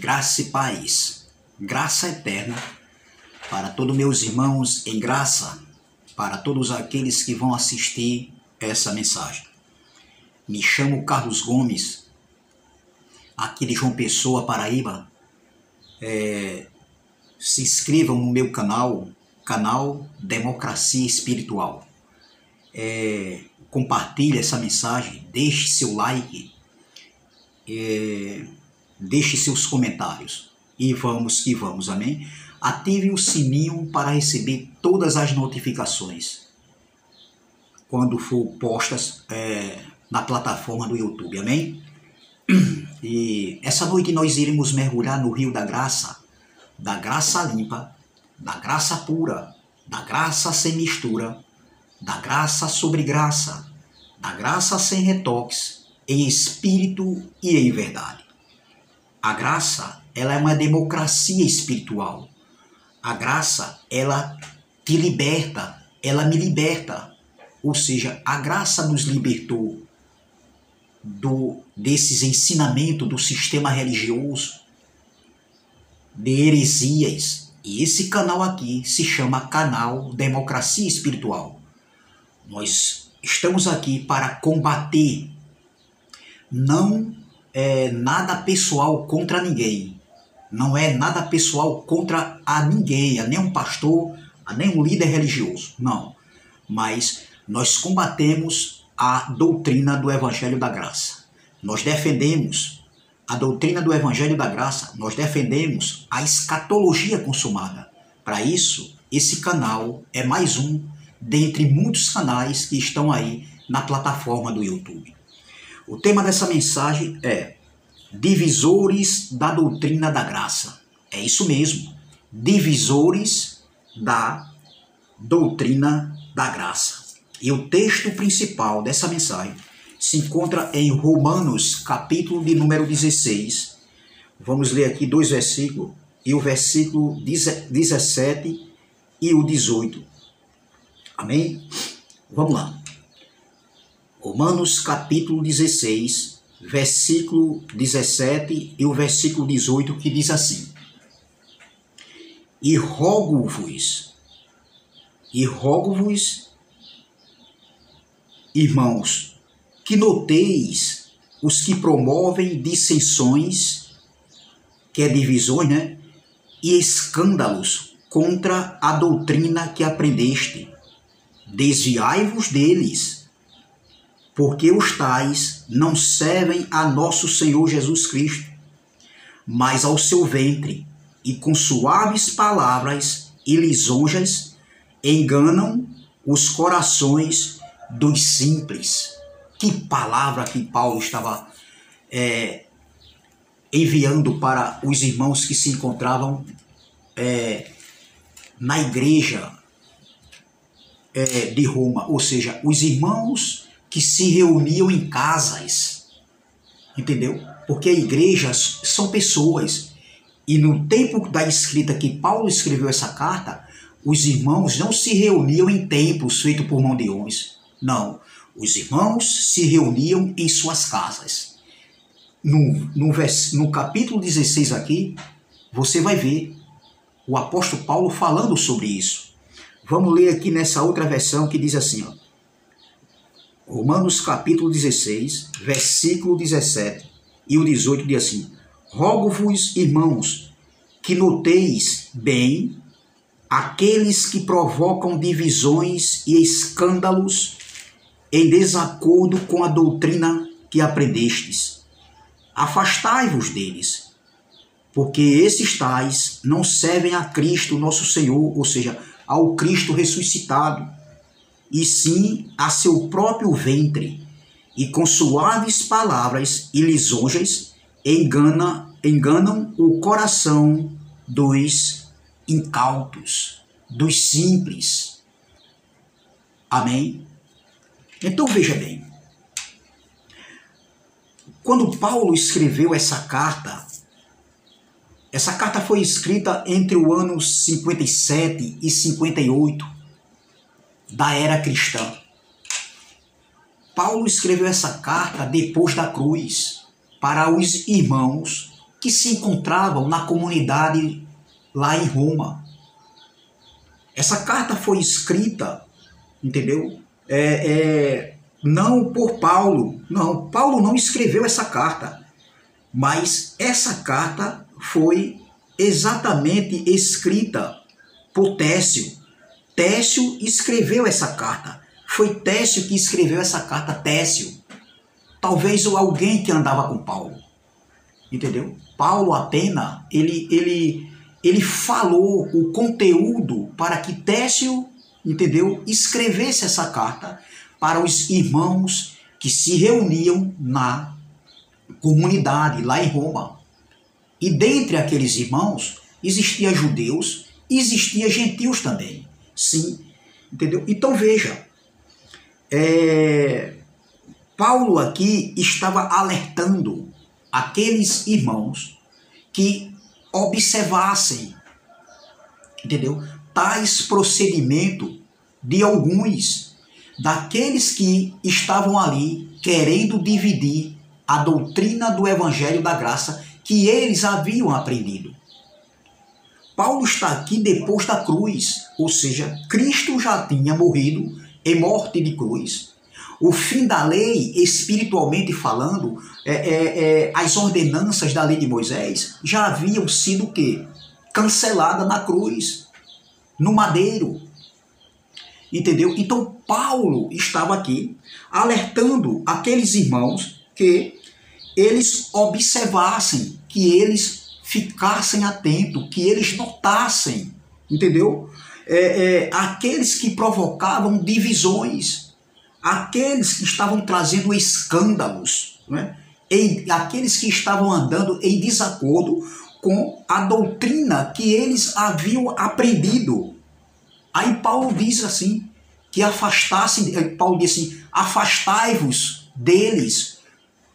Graça e paz, graça eterna para todos meus irmãos em graça, para todos aqueles que vão assistir essa mensagem. Me chamo Carlos Gomes, aqui de João Pessoa, Paraíba. Se inscrevam no meu canal Democracia Espiritual. Compartilhe essa mensagem, deixe seu like, deixe seus comentários e vamos que vamos, amém? Ative o sininho para receber todas as notificações quando for postas na plataforma do YouTube, amém? E essa noite nós iremos mergulhar no rio da graça limpa, da graça pura, da graça sem mistura, da graça sobre graça, da graça sem retoques, em espírito e em verdade. A graça, ela é uma democracia espiritual. A graça, ela te liberta, ela me liberta. Ou seja, a graça nos libertou desses ensinamentos do sistema religioso, de heresias. E esse canal aqui se chama Canal Democracia Espiritual. Nós estamos aqui para combater, não é nada pessoal contra ninguém, não é nada pessoal contra a ninguém, a nenhum pastor, a nenhum líder religioso, não. Mas nós combatemos a doutrina do Evangelho da Graça. Nós defendemos a doutrina do Evangelho da Graça, nós defendemos a escatologia consumada. Para isso, esse canal é mais um dentre muitos canais que estão aí na plataforma do YouTube. O tema dessa mensagem é Divisores da Doutrina da Graça. É isso mesmo, divisores da doutrina da graça. E o texto principal dessa mensagem se encontra em Romanos, capítulo de número 16. Vamos ler aqui dois versículos, e o versículo 17 e o 18. Amém? Vamos lá. Romanos, capítulo 16, versículo 17 e o versículo 18, que diz assim: E rogo-vos, irmãos, que noteis os que promovem dissensões, que é divisões, né? E escândalos contra a doutrina que aprendeste. Desviai-vos deles, porque os tais não servem a nosso Senhor Jesus Cristo, mas ao seu ventre, e com suaves palavras e lisonjas enganam os corações dos simples. Que palavra que Paulo estava enviando para os irmãos que se encontravam na igreja de Roma, ou seja, os irmãos que se reuniam em casas, entendeu? Porque igrejas são pessoas, e no tempo da escrita que Paulo escreveu essa carta, os irmãos não se reuniam em templos feitos por mão de homens, não, os irmãos se reuniam em suas casas. No capítulo 16 aqui, você vai ver o apóstolo Paulo falando sobre isso. Vamos ler aqui nessa outra versão que diz assim, ó. Romanos capítulo 16, versículo 17 e o 18 diz assim: Rogo-vos, irmãos, que noteis bem aqueles que provocam divisões e escândalos em desacordo com a doutrina que aprendestes. Afastai-vos deles, porque esses tais não servem a Cristo nosso Senhor, ou seja, ao Cristo ressuscitado, e sim a seu próprio ventre, e com suaves palavras e lisonjas enganam o coração dos incautos, dos simples. Amém? Então veja bem, quando Paulo escreveu essa carta foi escrita entre o ano 57 e 58 da era cristã. Paulo escreveu essa carta depois da cruz para os irmãos que se encontravam na comunidade lá em Roma. Essa carta foi escrita, entendeu? Não por Paulo. Não, Paulo não escreveu essa carta. Mas essa carta foi exatamente escrita por Técio. Técio escreveu essa carta. Foi Técio que escreveu essa carta, Técio. Talvez alguém que andava com Paulo. Entendeu? Paulo apenas, ele falou o conteúdo para que Técio, entendeu, escrevesse essa carta para os irmãos que se reuniam na comunidade lá em Roma. E dentre aqueles irmãos, existia judeus e existia gentios também. Sim, entendeu? Então veja, Paulo aqui estava alertando aqueles irmãos que observassem, entendeu? Tais procedimentos de alguns daqueles que estavam ali querendo dividir a doutrina do Evangelho da Graça que eles haviam aprendido. Paulo está aqui depois da cruz, ou seja, Cristo já tinha morrido em morte de cruz. O fim da lei, espiritualmente falando, as ordenanças da lei de Moisés já haviam sido o quê? Canceladas na cruz, no madeiro. Entendeu? Então Paulo estava aqui alertando aqueles irmãos que eles observassem, que eles ficassem atentos, que eles notassem, entendeu? Aqueles que provocavam divisões, aqueles que estavam trazendo escândalos, né? Aqueles que estavam andando em desacordo com a doutrina que eles haviam aprendido. Aí Paulo diz assim, que Paulo diz assim, afastai-vos deles,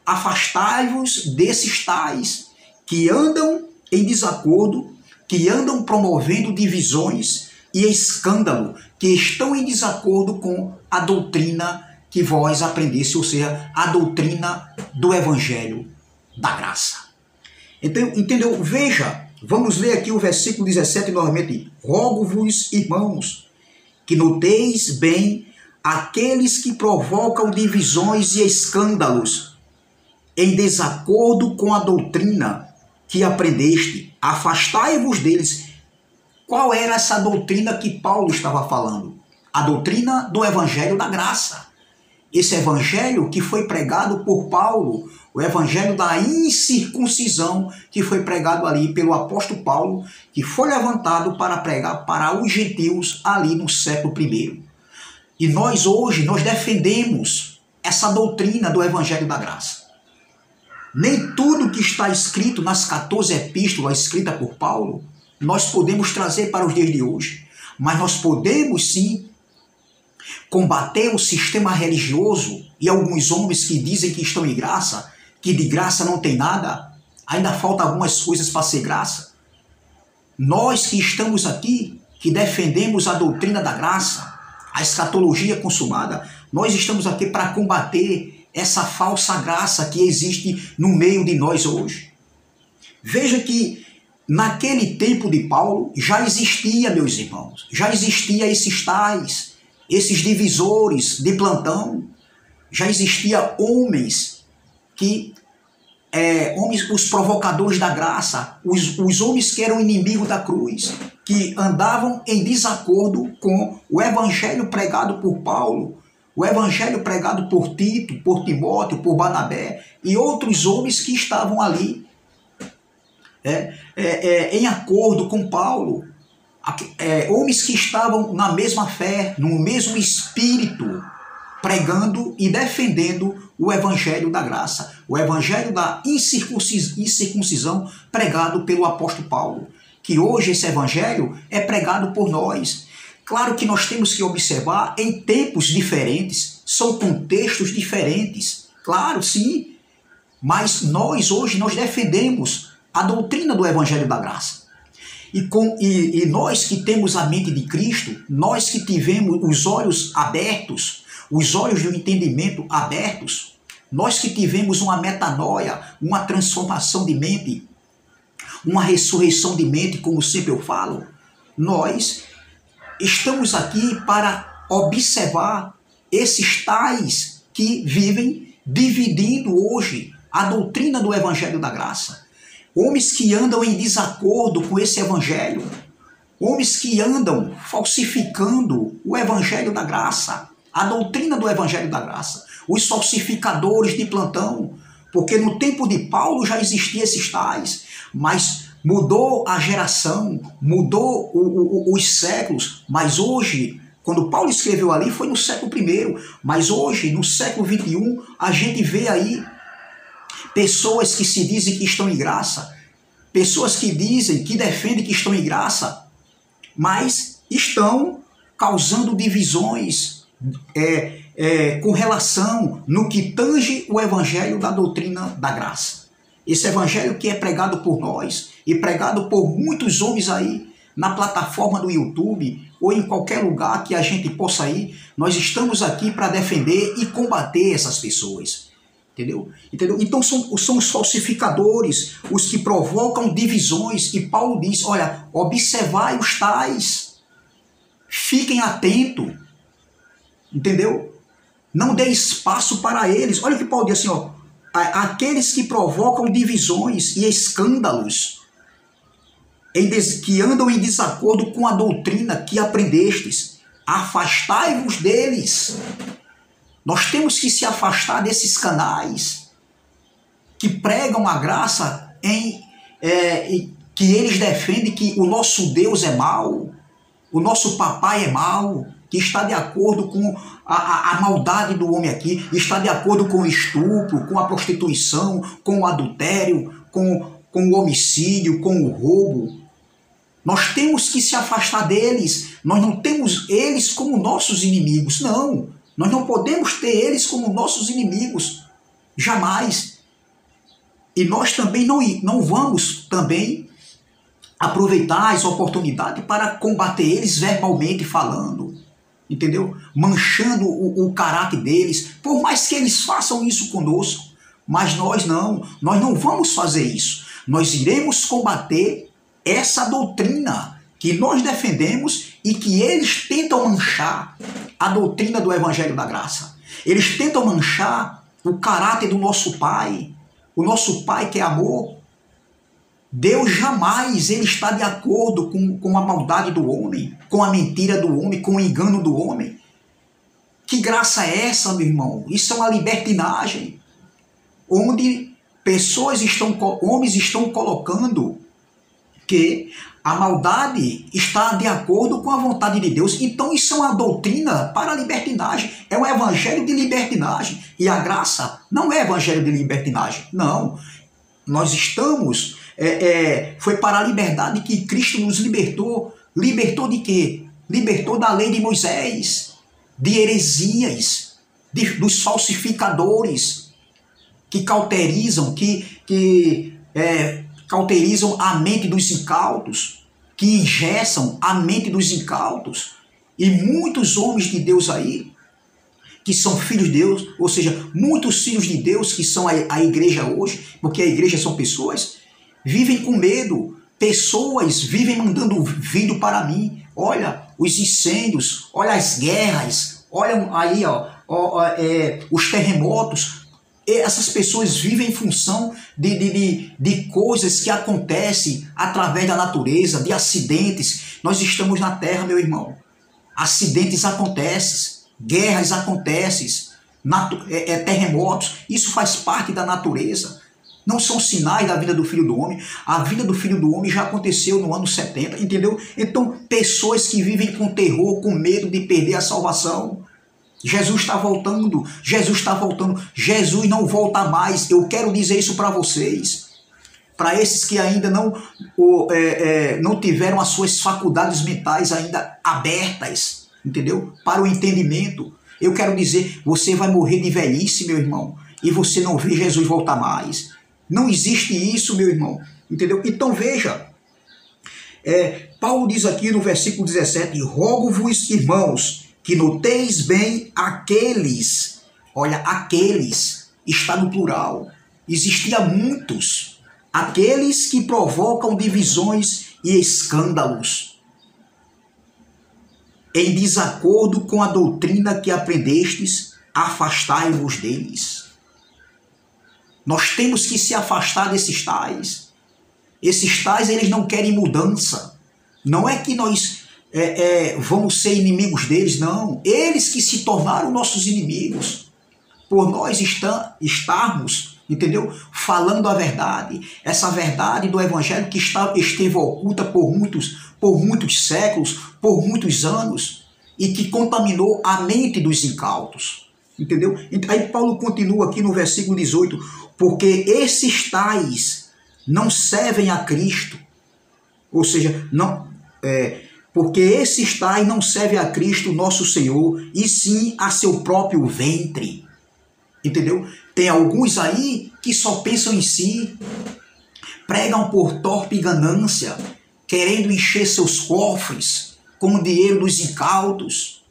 afastai-vos desses tais que andam em desacordo, que andam promovendo divisões e escândalo, que estão em desacordo com a doutrina que vós aprendeste, ou seja, a doutrina do Evangelho da Graça. Então, entendeu? Veja, vamos ler aqui o versículo 17 novamente. Rogo-vos, irmãos, que noteis bem aqueles que provocam divisões e escândalos em desacordo com a doutrina que aprendeste. Afastai-vos deles. Qual era essa doutrina que Paulo estava falando? A doutrina do Evangelho da Graça. Esse evangelho que foi pregado por Paulo, o evangelho da incircuncisão, que foi pregado ali pelo apóstolo Paulo, que foi levantado para pregar para os gentios ali no século I. E nós hoje, nós defendemos essa doutrina do Evangelho da Graça. Nem tudo que está escrito nas 14 epístolas escritas por Paulo, nós podemos trazer para os dias de hoje. Mas nós podemos sim combater o sistema religioso e alguns homens que dizem que estão em graça, que de graça não tem nada, ainda falta algumas coisas para ser graça. Nós que estamos aqui, que defendemos a doutrina da graça, a escatologia consumada, nós estamos aqui para combater essa falsa graça que existe no meio de nós hoje. Veja que naquele tempo de Paulo já existia, meus irmãos, já existia esses tais, esses divisores de plantão, já existia homens que, os provocadores da graça, os homens que eram inimigos da cruz, que andavam em desacordo com o evangelho pregado por Paulo, o evangelho pregado por Tito, por Timóteo, por Barnabé e outros homens que estavam ali em acordo com Paulo. Homens que estavam na mesma fé, no mesmo espírito, pregando e defendendo o evangelho da graça, o evangelho da incircuncisão pregado pelo apóstolo Paulo, que hoje esse evangelho é pregado por nós. Claro que nós temos que observar em tempos diferentes, são contextos diferentes, claro, sim, mas nós hoje nós defendemos a doutrina do evangelho da graça. E nós que temos a mente de Cristo, nós que tivemos os olhos abertos, os olhos do entendimento abertos, nós que tivemos uma metanoia, uma transformação de mente, uma ressurreição de mente, como sempre eu falo. Nós estamos aqui para observar esses tais que vivem dividindo hoje a doutrina do Evangelho da Graça. Homens que andam em desacordo com esse Evangelho. Homens que andam falsificando o Evangelho da Graça, a doutrina do Evangelho da Graça. Os falsificadores de plantão, porque no tempo de Paulo já existiam esses tais, mas mudou a geração, mudou os séculos, mas hoje, quando Paulo escreveu ali, foi no século I, mas hoje, no século XXI, a gente vê aí pessoas que se dizem que estão em graça, pessoas que dizem, que defendem que estão em graça, mas estão causando divisões com relação no que tange o Evangelho da doutrina da graça. Esse Evangelho que é pregado por nós e pregado por muitos homens aí na plataforma do YouTube ou em qualquer lugar que a gente possa ir, nós estamos aqui para defender e combater essas pessoas. Entendeu? Então são os falsificadores, os que provocam divisões, e Paulo diz, olha, observai os tais, fiquem atentos, entendeu? Não dê espaço para eles. Olha o que Paulo diz assim, ó, aqueles que provocam divisões e escândalos, que andam em desacordo com a doutrina que aprendestes, afastai-vos deles. Nós temos que se afastar desses canais que pregam a graça que eles defendem que o nosso Deus é mau, o nosso papai é mau, que está de acordo com a maldade do homem aqui, está de acordo com o estupro, com a prostituição, com o adultério, com o homicídio, com o roubo. Nós temos que se afastar deles. Nós não temos eles como nossos inimigos, não. Nós não podemos ter eles como nossos inimigos, jamais. E nós também não vamos também aproveitar as oportunidades para combater eles verbalmente falando, entendeu? Manchando o caráter deles, por mais que eles façam isso conosco. Mas nós não vamos fazer isso. Nós iremos combater essa doutrina que nós defendemos e que eles tentam manchar a doutrina do Evangelho da Graça. Eles tentam manchar o caráter do nosso Pai, o nosso Pai que é amor. Deus jamais ele está de acordo com a maldade do homem, com a mentira do homem, com o engano do homem. Que graça é essa, meu irmão? Isso é uma libertinagem, onde homens estão colocando que a maldade está de acordo com a vontade de Deus. Então isso é uma doutrina para a libertinagem. É um evangelho de libertinagem. E a graça não é evangelho de libertinagem. Não. Nós estamos... foi para a liberdade que Cristo nos libertou. Libertou de quê? Libertou da lei de Moisés, de heresias, dos falsificadores que cauterizam, cauterizam a mente dos incautos, que engessam a mente dos incautos. E muitos homens de Deus aí, que são filhos de Deus, ou seja, muitos filhos de Deus que são a igreja hoje, porque a igreja são pessoas, vivem com medo. Pessoas vivem mandando vídeo para mim. Olha os incêndios, olha as guerras, olha aí os terremotos. Essas pessoas vivem em função de coisas que acontecem através da natureza, de acidentes. Nós estamos na Terra, meu irmão. Acidentes acontecem, guerras acontecem, terremotos. Isso faz parte da natureza. Não são sinais da vida do Filho do Homem. A vida do Filho do Homem já aconteceu no ano 70, entendeu? Então, pessoas que vivem com terror, com medo de perder a salvação. Jesus está voltando, Jesus está voltando, Jesus não volta mais. Eu quero dizer isso para vocês, para esses que ainda não tiveram as suas faculdades mentais ainda abertas, entendeu? Para o entendimento. Eu quero dizer, você vai morrer de velhice, meu irmão, e você não vê Jesus voltar mais. Não existe isso, meu irmão, entendeu? Então veja, Paulo diz aqui no versículo 17, rogo-vos, irmãos, que noteis bem aqueles, olha, aqueles, está no plural, existia muitos, aqueles que provocam divisões e escândalos, em desacordo com a doutrina que aprendestes, afastai-vos deles. Nós temos que se afastar desses tais. Esses tais, eles não querem mudança. Não é que nós vamos ser inimigos deles, não. Eles que se tornaram nossos inimigos. Por nós estarmos, entendeu? Falando a verdade. Essa verdade do evangelho que esteve oculta por muitos séculos, por muitos anos, e que contaminou a mente dos incautos. Entendeu? Aí Paulo continua aqui no versículo 18, porque esses tais não servem a Cristo, ou seja, porque esses tais não servem a Cristo nosso Senhor, e sim a seu próprio ventre. Entendeu? Tem alguns aí que só pensam em si, pregam por torpe ganância, querendo encher seus cofres com o dinheiro dos incautos.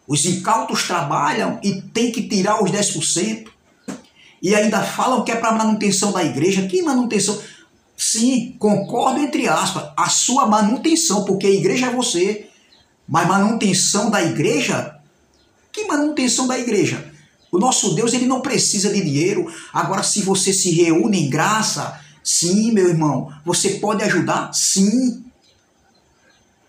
Os incautos trabalham e tem que tirar os 10%. E ainda falam que é para manutenção da igreja. Que manutenção? Sim, concordo entre aspas. A sua manutenção, porque a igreja é você. Mas manutenção da igreja? Que manutenção da igreja? O nosso Deus, ele não precisa de dinheiro. Agora, se você se reúne em graça, sim, meu irmão, você pode ajudar? Sim.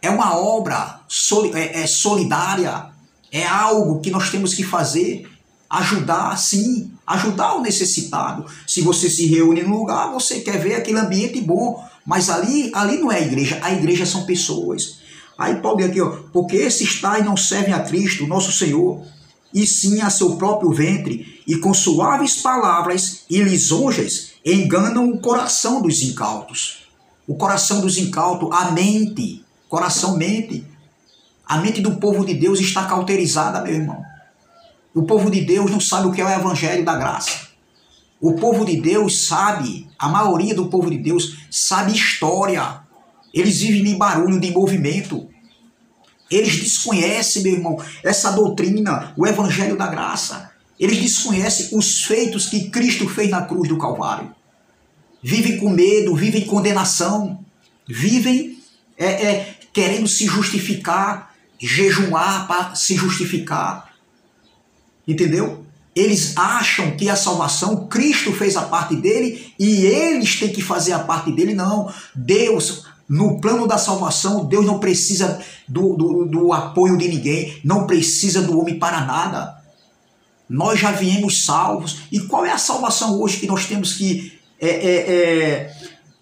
É uma obra solidária. É algo que nós temos que fazer, ajudar, sim, ajudar o necessitado. Se você se reúne num lugar, você quer ver aquele ambiente bom, mas ali não é a igreja são pessoas. Aí Paulo diz aqui, ó, porque esses tais não servem a Cristo, nosso Senhor, e sim a seu próprio ventre, e com suaves palavras e lisonjas enganam o coração dos incautos. O coração dos incautos, a mente, coração mente. A mente do povo de Deus está cauterizada, meu irmão. O povo de Deus não sabe o que é o evangelho da graça. O povo de Deus sabe, a maioria do povo de Deus sabe história. Eles vivem em barulho, de movimento. Eles desconhecem, meu irmão, essa doutrina, o evangelho da graça. Eles desconhecem os feitos que Cristo fez na cruz do Calvário. Vivem com medo, vivem em condenação, vivem querendo se justificar, jejuar para se justificar, entendeu? Eles acham que a salvação, Cristo fez a parte dele e eles têm que fazer a parte dele. Não, Deus, no plano da salvação, Deus não precisa do apoio de ninguém, não precisa do homem para nada. Nós já viemos salvos. E qual é a salvação hoje que nós temos que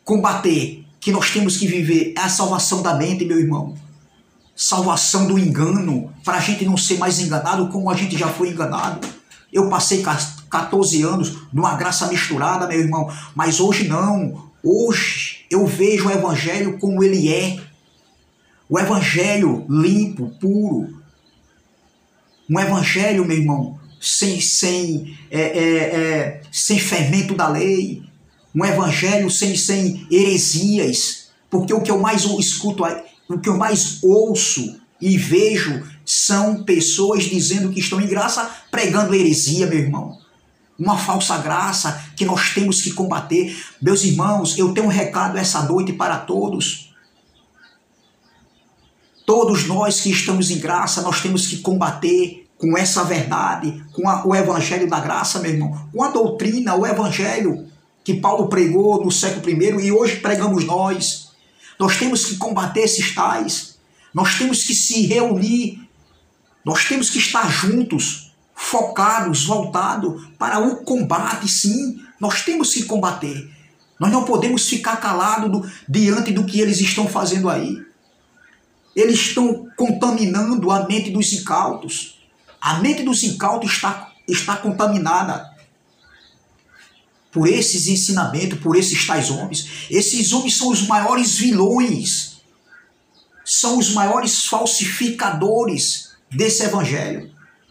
combater, que nós temos que viver? É a salvação da mente, meu irmão. Salvação do engano, para a gente não ser mais enganado como a gente já foi enganado. Eu passei 14 anos numa graça misturada, meu irmão, mas hoje não. Hoje eu vejo o evangelho como ele é. O evangelho limpo, puro. Um evangelho, meu irmão, sem fermento da lei. Um evangelho sem heresias. Porque o que eu mais escuto aí, o que eu mais ouço e vejo são pessoas dizendo que estão em graça, pregando heresia, meu irmão. Uma falsa graça que nós temos que combater. Meus irmãos, eu tenho um recado essa noite para todos. Todos nós que estamos em graça, nós temos que combater com essa verdade, com o evangelho da graça, meu irmão. Com a doutrina, o evangelho que Paulo pregou no século I e hoje pregamos nós. Nós temos que combater esses tais, nós temos que se reunir, nós temos que estar juntos, focados, voltados para o combate, sim, nós temos que combater. Nós não podemos ficar calados diante do que eles estão fazendo aí. Eles estão contaminando a mente dos incautos. A mente dos incautos está contaminada por esses ensinamentos, por esses tais homens. Esses homens são os maiores vilões, são os maiores falsificadores desse evangelho.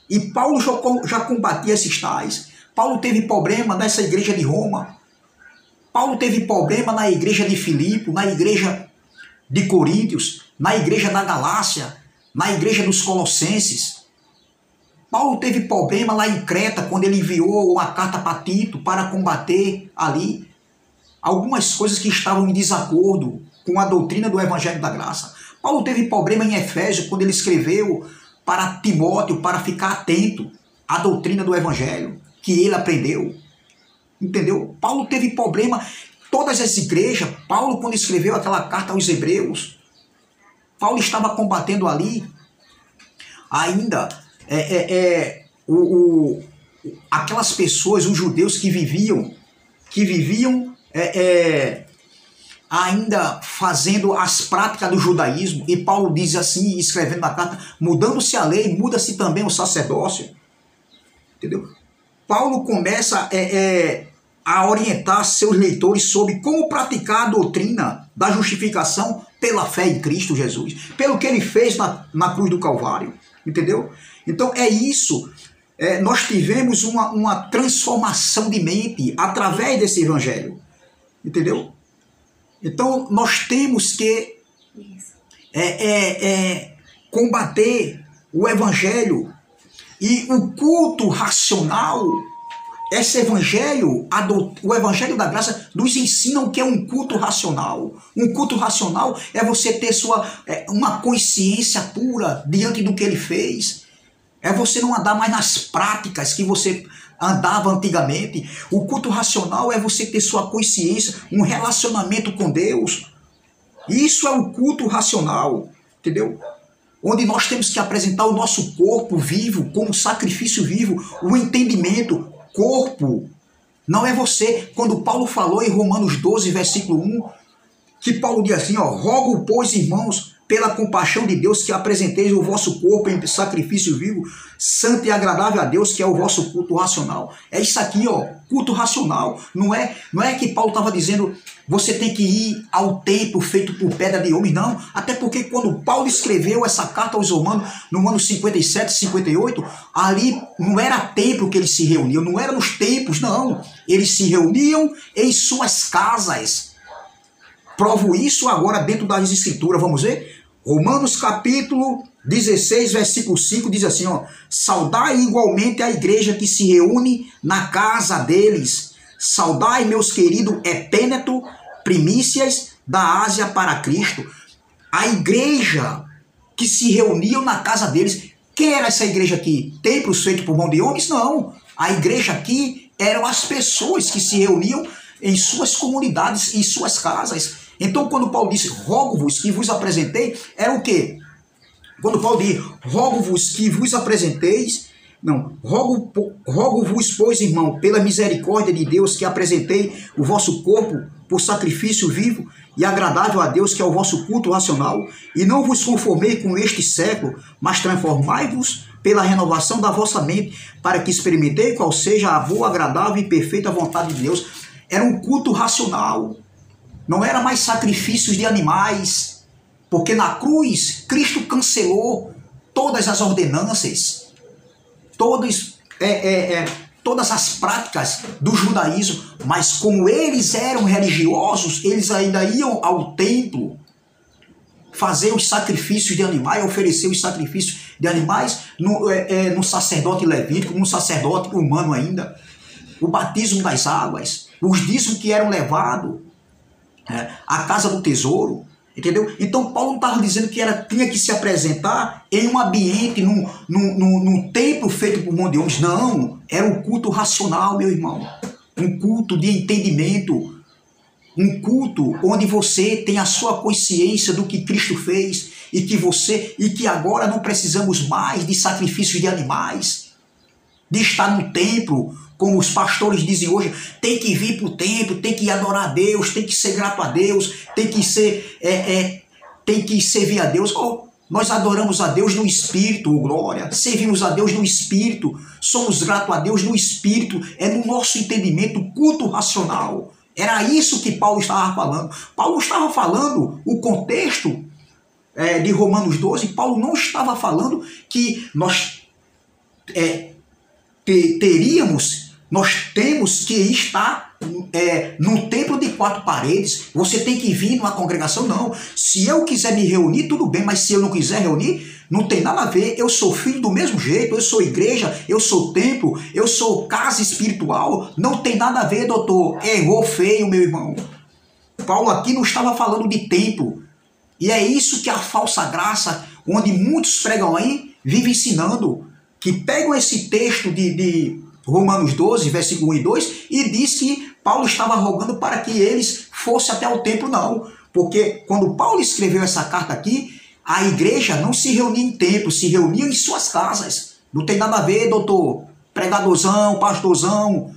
E Paulo já combatia esses tais. Paulo teve problema nessa igreja de Roma. Paulo teve problema na igreja de Filipe, na igreja de Coríntios, na igreja da Galácia, na igreja dos Colossenses. Paulo teve problema lá em Creta, quando ele enviou uma carta para Tito para combater ali. algumas coisas que estavam em desacordo com a doutrina do Evangelho da Graça. Paulo teve problema em Efésios quando ele escreveu para Timóteo para ficar atento à doutrina do Evangelho que ele aprendeu. Entendeu? Paulo teve problema. Todas as igrejas, Paulo, quando escreveu aquela carta aos Hebreus, Paulo estava combatendo ali ainda aquelas pessoas, os judeus que viviam ainda fazendo as práticas do judaísmo. E Paulo diz assim, escrevendo na carta, mudando-se a lei, muda-se também o sacerdócio. Entendeu? Paulo começa a orientar seus leitores sobre como praticar a doutrina da justificação pela fé em Cristo Jesus, pelo que ele fez na cruz do Calvário, entendeu? Então é isso, nós tivemos uma transformação de mente através desse evangelho, entendeu? Então nós temos que combater o evangelho e o culto racional. Esse evangelho, o evangelho da graça, nos ensina o que é um culto racional. Um culto racional é você ter uma consciência pura diante do que ele fez. É você não andar mais nas práticas que você andava antigamente. O culto racional é você ter sua consciência, um relacionamento com Deus. Isso é o culto racional, entendeu? Onde nós temos que apresentar o nosso corpo vivo como sacrifício vivo, o entendimento. Corpo, não é você. Quando Paulo falou em Romanos 12, versículo 1, que Paulo diz assim, rogo, pois, irmãos, pela compaixão de Deus, que apresenteis o vosso corpo em sacrifício vivo, santo e agradável a Deus, que é o vosso culto racional. É isso aqui, culto racional. Não é que Paulo estava dizendo, você tem que ir ao templo feito por pedra de homens, não. Até porque quando Paulo escreveu essa carta aos Romanos, no ano 57, 58, ali não era templo que eles se reuniam, não era nos templos, não. Eles se reuniam em suas casas. Provo isso agora dentro das Escrituras, vamos ver? Romanos capítulo 16, versículo 5 diz assim, saudai igualmente a igreja que se reúne na casa deles. Saudai, meus queridos Epêneto, primícias da Ásia para Cristo. A igreja que se reuniam na casa deles. Quem era essa igreja aqui? Templos feitos por mão de homens? Não. A igreja aqui eram as pessoas que se reuniam em suas comunidades, em suas casas. Então, quando Paulo disse, rogo-vos que vos apresentei, era o quê? Quando Paulo diz, rogo-vos que vos apresenteis, não, rogo-vos, pois, irmão, pela misericórdia de Deus, que apresentei o vosso corpo por sacrifício vivo e agradável a Deus, que é o vosso culto racional, e não vos conformei com este século, mas transformai-vos pela renovação da vossa mente, para que experimentei qual seja a boa, agradável e perfeita vontade de Deus. Era um culto racional. Não era mais sacrifícios de animais, porque na cruz Cristo cancelou todas as ordenanças, todas as práticas do judaísmo, mas como eles eram religiosos, eles ainda iam ao templo fazer os sacrifícios de animais, oferecer os sacrifícios de animais no sacerdote levítico, no sacerdote humano ainda, o batismo das águas, os dízimos que eram levados, a casa do tesouro, entendeu? Então Paulo não estava dizendo que tinha que se apresentar em um ambiente, num templo feito por mão de homens. Não, era um culto racional, meu irmão, um culto de entendimento, um culto onde você tem a sua consciência do que Cristo fez e que agora não precisamos mais de sacrifícios de animais, de estar no templo. Como os pastores dizem hoje, tem que vir para o templo, tem que adorar a Deus, tem que ser grato a Deus, tem que servir a Deus. Nós adoramos a Deus no Espírito, glória. Servimos a Deus no Espírito, somos gratos a Deus no Espírito, é no nosso entendimento, culto racional. Era isso que Paulo estava falando. Paulo estava falando o contexto de Romanos 12, Paulo não estava falando que nós nós temos que estar num templo de 4 paredes, você tem que vir numa congregação, não. Se eu quiser me reunir, tudo bem, mas se eu não quiser reunir, não tem nada a ver. Eu sou filho do mesmo jeito, eu sou igreja, eu sou templo, eu sou casa espiritual, não tem nada a ver, doutor. Errou feio, meu irmão. Paulo aqui não estava falando de templo. E é isso que a falsa graça, onde muitos pregam aí, vive ensinando, que pegam esse texto de Romanos 12, versículo 1 e 2, e diz que Paulo estava rogando para que eles fossem até o templo. Não, porque quando Paulo escreveu essa carta aqui, a igreja não se reunia em templo, se reunia em suas casas. Não tem nada a ver, doutor, pregadorzão, pastorzão,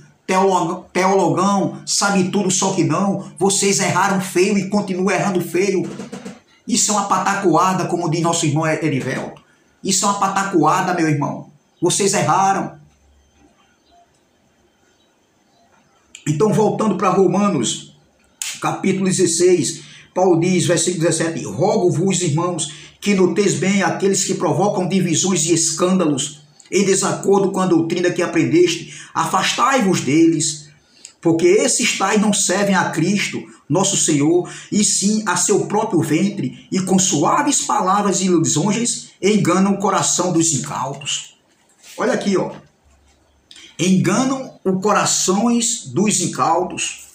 teologão, sabe tudo só que não, vocês erraram feio e continuam errando feio. Isso é uma patacoada, como diz nosso irmão Erivelto. Isso é uma patacoada, meu irmão. Vocês erraram. Então, voltando para Romanos, capítulo 16, Paulo diz, versículo 17, rogo-vos, irmãos, que noteis bem aqueles que provocam divisões e escândalos, em desacordo com a doutrina que aprendeste, afastai-vos deles, porque esses tais não servem a Cristo, nosso Senhor, e sim a seu próprio ventre, e com suaves palavras e lisonjas enganam o coração dos incautos. Olha aqui, ó. Enganam os corações dos incautos.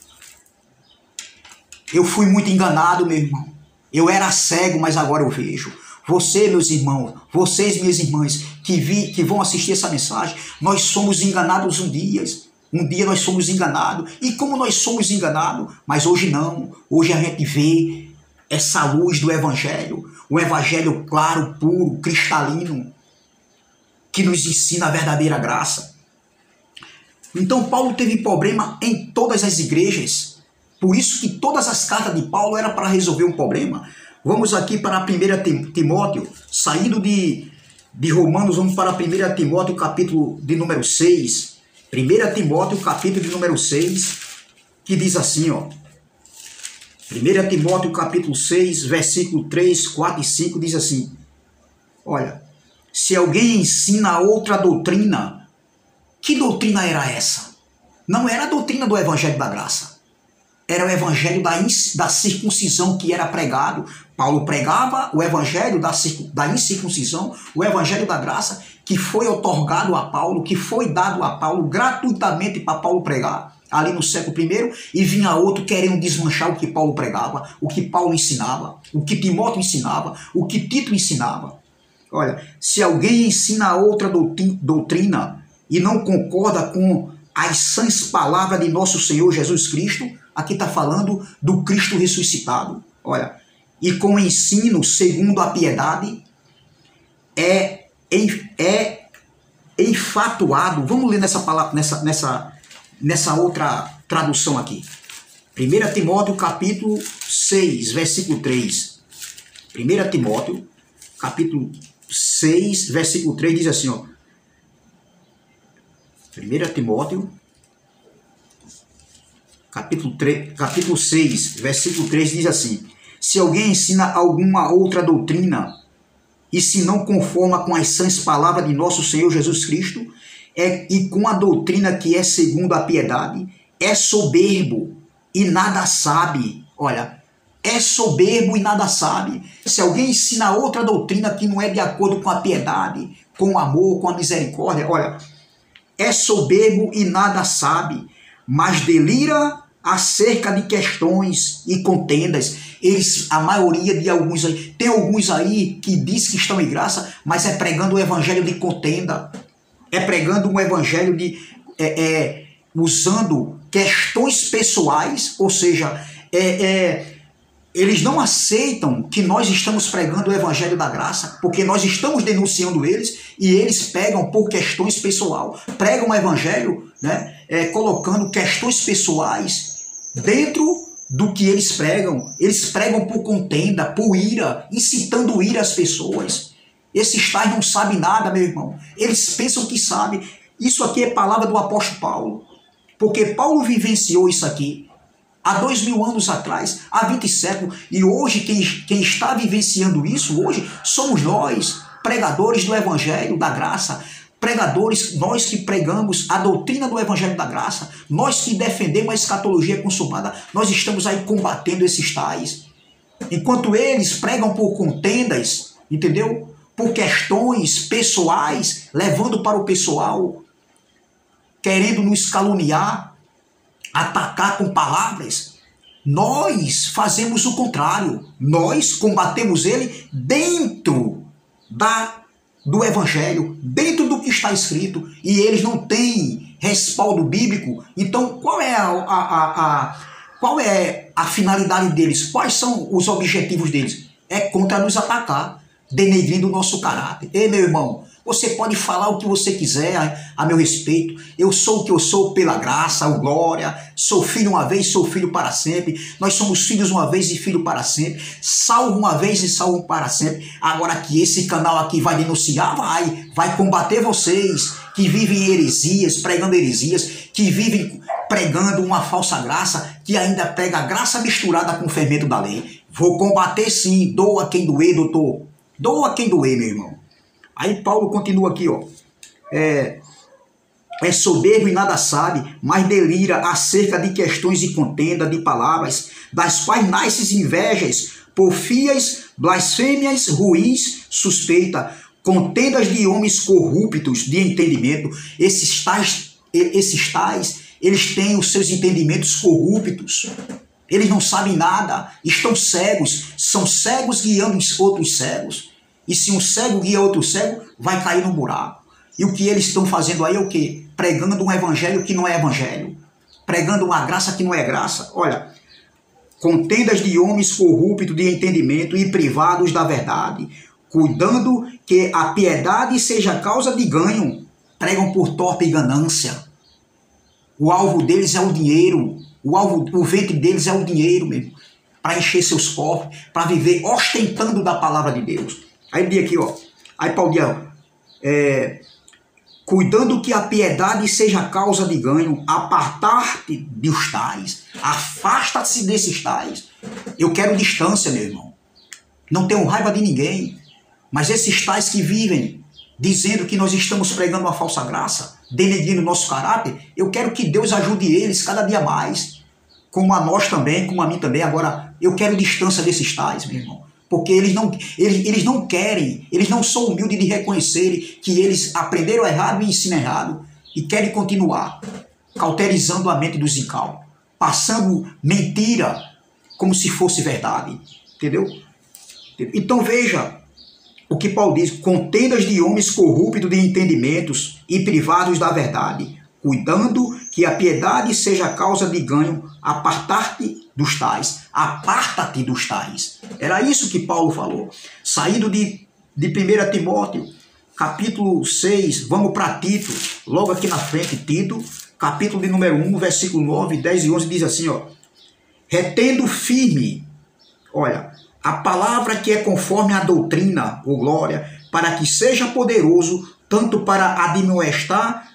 Eu fui muito enganado, meu irmão. Eu era cego, mas agora eu vejo. Você, meus irmãos, vocês, minhas irmãs, que vão assistir essa mensagem, nós somos enganados um dia. Um dia nós somos enganados. E como nós somos enganados? Mas hoje não. Hoje a gente vê essa luz do Evangelho. O Evangelho claro, puro, cristalino, que nos ensina a verdadeira graça. Então Paulo teve problema em todas as igrejas. Por isso que todas as cartas de Paulo eram para resolver um problema. Vamos aqui para 1 Timóteo, saindo de Romanos, vamos para 1 Timóteo, capítulo de número 6. 1 Timóteo, capítulo de número 6, que diz assim, ó. 1 Timóteo, capítulo 6, versículo 3, 4 e 5, diz assim. Olha, se alguém ensina outra doutrina, que doutrina era essa? Não era a doutrina do Evangelho da Graça. Era o evangelho da circuncisão que era pregado. Paulo pregava o evangelho da incircuncisão, o evangelho da graça, que foi otorgado a Paulo, que foi dado a Paulo gratuitamente para Paulo pregar, ali no século I, e vinha outro querendo desmanchar o que Paulo pregava, o que Paulo ensinava, o que Timóteo ensinava, o que Tito ensinava. Olha, se alguém ensina outra doutrina e não concorda com as sãs palavras de nosso Senhor Jesus Cristo, aqui está falando do Cristo ressuscitado. Olha, e com o ensino segundo a piedade é enfatuado. Vamos ler nessa palavra, nessa outra tradução aqui. 1 Timóteo capítulo 6, versículo 3. 1 Timóteo capítulo 6, versículo 3 diz assim, ó. 1 Timóteo capítulo 6, versículo 3 diz assim: se alguém ensina alguma outra doutrina e se não conforma com as sãs palavras de nosso Senhor Jesus Cristo e com a doutrina que é segundo a piedade, é soberbo e nada sabe. Olha, é soberbo e nada sabe. Se alguém ensina outra doutrina que não é de acordo com a piedade, com o amor, com a misericórdia, olha, é soberbo e nada sabe, mas delira acerca de questões e contendas. A maioria de alguns aí, tem alguns aí que diz que estão em graça, mas é pregando o evangelho de contenda, é pregando um evangelho de usando questões pessoais, ou seja, eles não aceitam que nós estamos pregando o evangelho da graça, porque nós estamos denunciando eles e eles pegam por questões pessoais, pregam o evangelho, né, colocando questões pessoais dentro do que eles pregam por contenda, por ira, incitando ira às pessoas. Esses tais não sabem nada, meu irmão, eles pensam que sabem. Isso aqui é palavra do apóstolo Paulo, porque Paulo vivenciou isso aqui há 2000 anos atrás, há 20 séculos, e hoje quem está vivenciando isso hoje somos nós, pregadores do evangelho da graça, pregadores, nós que pregamos a doutrina do evangelho da graça, nós que defendemos a escatologia consumada, nós estamos aí combatendo esses tais. Enquanto eles pregam por contendas, entendeu? Por questões pessoais, levando para o pessoal, querendo nos caluniar, atacar com palavras. Nós fazemos o contrário. Nós combatemos ele dentro do Evangelho, dentro do que está escrito, e eles não têm respaldo bíblico. Então, qual é a finalidade deles? Quais são os objetivos deles? É contra nos atacar, denegrindo o nosso caráter. Ei, meu irmão, você pode falar o que você quiser a meu respeito. Eu sou o que eu sou pela graça, o glória. Sou filho uma vez, sou filho para sempre. Nós somos filhos uma vez e filho para sempre. Salvo uma vez e salvo para sempre. Agora que esse canal aqui vai denunciar, vai combater vocês que vivem heresias, pregando heresias, que vivem pregando uma falsa graça, que ainda pega a graça misturada com o fermento da lei. Vou combater sim, doa quem doer, doutor. Doa quem doer, meu irmão. Aí Paulo continua aqui, ó. É soberbo e nada sabe, mas delira acerca de questões de contenda, de palavras, das quais nascem invejas, porfias, blasfêmias, ruins, suspeita, contendas de homens corruptos de entendimento. Esses tais, eles têm os seus entendimentos corruptos. Eles não sabem nada, estão cegos, são cegos guiando outros cegos. E se um cego guia outro cego, vai cair no buraco. E o que eles estão fazendo aí é o quê? Pregando um evangelho que não é evangelho. Pregando uma graça que não é graça. Olha, contendas de homens corruptos de entendimento e privados da verdade, cuidando que a piedade seja causa de ganho. Pregam por torpe ganância. O alvo deles é o dinheiro. O ventre deles é o dinheiro mesmo. Para encher seus cofres, para viver ostentando da palavra de Deus. Aí diz aqui, ó. Aí Paulo diz, cuidando que a piedade seja causa de ganho, apartar-te dos tais, afasta-se desses tais. Eu quero distância, meu irmão. Não tenho raiva de ninguém, mas esses tais que vivem dizendo que nós estamos pregando uma falsa graça, denegrindo o nosso caráter, eu quero que Deus ajude eles cada dia mais, como a nós também, como a mim também. Agora, eu quero distância desses tais, meu irmão. Porque eles não querem, eles não são humildes de reconhecer que eles aprenderam errado e ensinam errado e querem continuar cauterizando a mente dos incautos, passando mentira como se fosse verdade, entendeu? Então veja o que Paulo diz: contendas de homens corruptos de entendimentos e privados da verdade, cuidando que a piedade seja causa de ganho, apartar-te dos tais, aparta-te dos tais. Era isso que Paulo falou. Saindo de 1 Timóteo, capítulo 6, vamos para Tito, logo aqui na frente, Tito, capítulo de número 1, versículo 9, 10 e 11, diz assim, ó: retendo firme, olha, a palavra que é conforme a doutrina, ou glória, para que seja poderoso, tanto para admoestar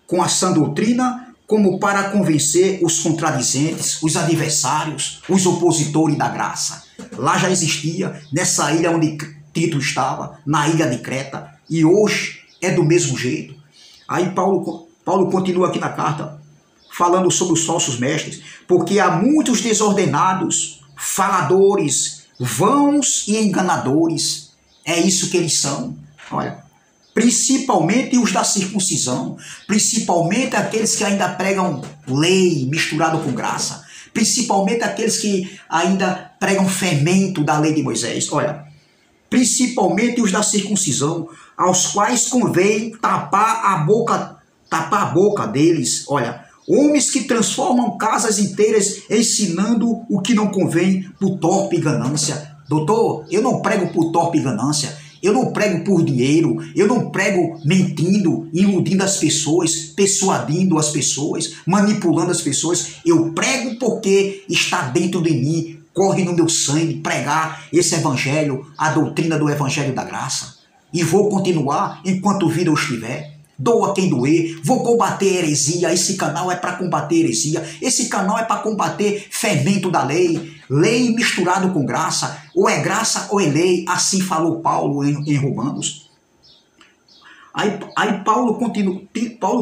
com a sã doutrina, como para convencer os contradizentes, os adversários, os opositores da graça. Lá já existia, nessa ilha onde Tito estava, na ilha de Creta, e hoje é do mesmo jeito. Aí Paulo continua aqui na carta, falando sobre os falsos mestres, porque há muitos desordenados, faladores, vãos e enganadores. É isso que eles são. Olha, principalmente os da circuncisão, principalmente aqueles que ainda pregam lei misturado com graça, principalmente aqueles que ainda pregam fermento da lei de Moisés. Olha, principalmente os da circuncisão, aos quais convém tapar a boca deles. Olha, homens que transformam casas inteiras ensinando o que não convém por torpe ganância. Doutor, eu não prego por torpe ganância. Eu não prego por dinheiro, eu não prego mentindo, iludindo as pessoas, persuadindo as pessoas, manipulando as pessoas. Eu prego porque está dentro de mim, corre no meu sangue pregar esse evangelho, a doutrina do evangelho da graça. E vou continuar enquanto vida eu estiver. Doa quem doer, vou combater heresia. Esse canal é para combater heresia, esse canal é para combater fermento da lei, lei misturado com graça, ou é graça ou é lei, assim falou Paulo em Romanos. Aí Paulo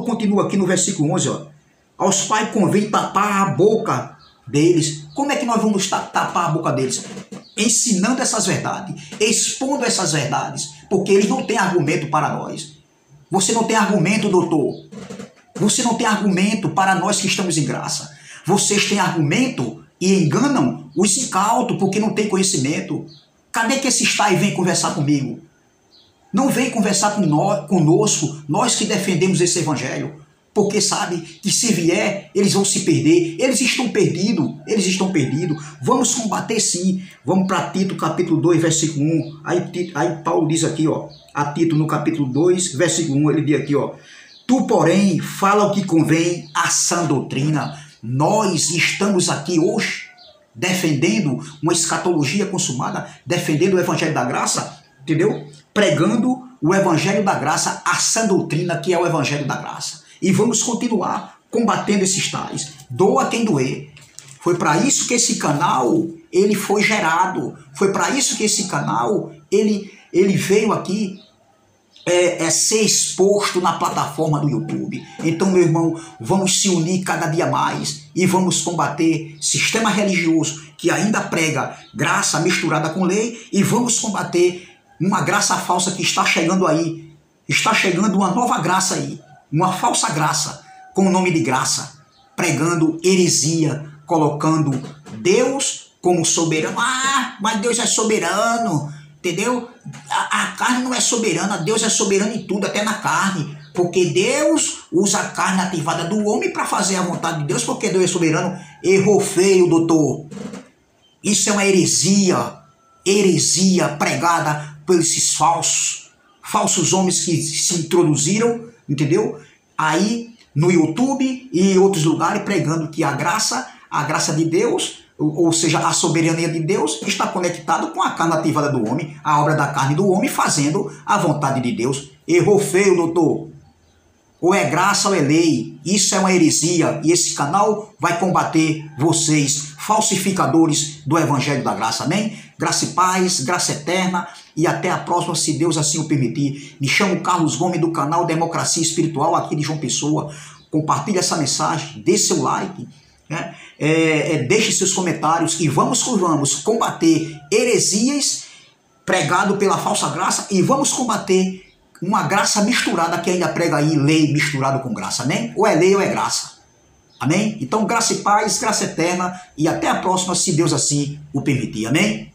continua aqui no versículo 11, ó, aos quais convém tapar a boca deles. Como é que nós vamos tapar a boca deles? Ensinando essas verdades, expondo essas verdades, porque eles não têm argumento para nós. Você não tem argumento, doutor. Você não tem argumento para nós que estamos em graça. Vocês têm argumento e enganam os incautos porque não tem conhecimento. Cadê que esses tais vêm conversar comigo? Não vem conversar conosco, nós que defendemos esse evangelho, porque sabe que se vier, eles vão se perder, eles estão perdidos. Vamos combater sim. Vamos para Tito capítulo 2, versículo 1. Aí Paulo diz aqui, ó, a Tito no capítulo 2, versículo 1, ele diz aqui, ó: tu, porém, fala o que convém à sã doutrina. Nós estamos aqui hoje defendendo uma escatologia consumada, defendendo o evangelho da graça, entendeu? Pregando o evangelho da graça, a sã doutrina que é o evangelho da graça. E vamos continuar combatendo esses tais. Doa quem doer. Foi para isso que esse canal ele foi gerado. Foi para isso que esse canal ele veio aqui ser exposto na plataforma do YouTube. Então, meu irmão, vamos se unir cada dia mais e vamos combater sistema religioso que ainda prega graça misturada com lei, e vamos combater uma graça falsa que está chegando aí. Está chegando uma nova graça aí, uma falsa graça com o nome de graça, pregando heresia, colocando Deus como soberano. Ah, mas Deus é soberano, entendeu? A carne não é soberana, Deus é soberano em tudo, até na carne, porque Deus usa a carne ativada do homem para fazer a vontade de Deus, porque Deus é soberano. Errou feio, doutor. Isso é uma heresia pregada por esses falsos homens que se introduziram, entendeu? Aí no YouTube e em outros lugares, pregando que a graça de Deus, ou seja, a soberania de Deus, está conectado com a carne ativada do homem, a obra da carne do homem, fazendo a vontade de Deus. Errou feio, doutor. Ou é graça ou é lei. Isso é uma heresia, e esse canal vai combater vocês, falsificadores do evangelho da graça. Amém? Graça e paz, graça eterna, e até a próxima, se Deus assim o permitir. Me chamo Carlos Gomes, do canal Democracia Espiritual, aqui de João Pessoa. Compartilhe essa mensagem, dê seu like, né? Deixe seus comentários, e vamos combater heresias pregado pela falsa graça, e vamos combater uma graça misturada que ainda prega aí lei misturado com graça. Amém? Ou é lei ou é graça. Amém? Então, graça e paz, graça eterna, e até a próxima, se Deus assim o permitir. Amém?